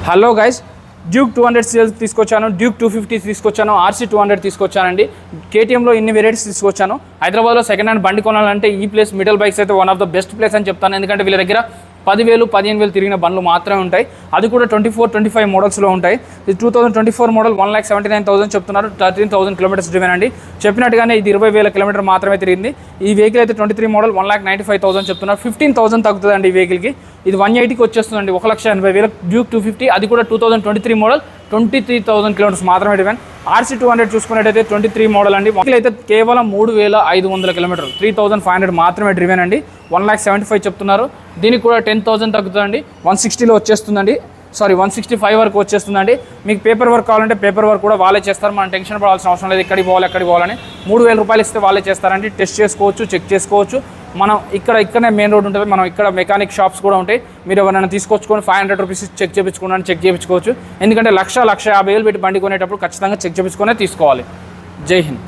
Hello guys, Duke 200 sales తీసుకొచ్చాను, Duke 250 తీసుకొచ్చాను, RC 200 తీసుకొచ్చానండి. KTMలో ఇన్ని వెరైటీస్ తీసుకొచ్చాను. హైదరాబాద్లో సెకండ్ హ్యాండ్ బండి కొనాలంటే ఈ ప్లేస్ మిడల్ బైక్స్ అయితే one of the best place అని చెప్తాను. ఎందుకంటే వీళ్ళ దగ్గర 10,000, 15,000 తిరిగిన బండ్లు మాత్రమే ఉంటాయి. అది కూడా 24, 25 మోడల్స్లో ఉంటాయి. ఇది 2024 మోడల్ 1,79,000 చెప్తున్నారు. 13,000 కిలోమీటర్స్ డ్రివెన్ అండి. చెప్పినట్టుగానే ఇది 20,000 కిలోమీటర్ మాత్రమే తిరిగింది. ఈ వెహికల్ అయితే 23 మోడల్ 1,95,000 చెప్తున్నారు. 15,000 తగ్గుతుందండి ఈ వెహికల్కి. ఇది 180కి వచ్చేస్తుందండి, 1,80,000 డ్యూక్ 250. అది కూడా 2023 మోడల్ 23,000 కిలోమీటర్స్ మాత్రమే డ్రివెన్. RC 200 చూసుకున్నట్టయితే 23 మోడల్ అండి. వెహికల్ అయితే కేవలం 3,500 కిలోమీటర్లు, 3,500 మాత్రమే డ్రివెన్ అండి. 1,75,000 చెప్తున్నారు. దీనికి కూడా 10,000 తగ్గుతుందండి. 160లో వచ్చేస్తుందండి. 165 వరకు వచ్చేస్తుందండి. మీకు పేపర్ వర్క్ కావాలంటే పేపర్ వర్క్ కూడా వాళ్ళే చేస్తారు. మనం టెన్షన్ పడాల్సిన అవసరం లేదు, ఎక్కడికి పోవాలని. 3,000 రూపాయలు ఇస్తే వాళ్ళే చేస్తారండి. టెస్ట్ చేసుకోవచ్చు, చెక్ చేసుకోవచ్చు. మనం ఇక్కడనే మెయిన్ రోడ్ ఉంటుంది. మనం ఇక్కడ మెకానిక్ షాప్స్ కూడా ఉంటాయి. మీరు ఎవరైనా తీసుకొచ్చుకొని 500 రూపీస్ చెక్ చేయించుకోవచ్చు. ఎందుకంటే 1,50,000 పెట్టి బండి కొనేటప్పుడు ఖచ్చితంగా చెక్ చేయించుకునే తీసుకోవాలి. జై హింద్.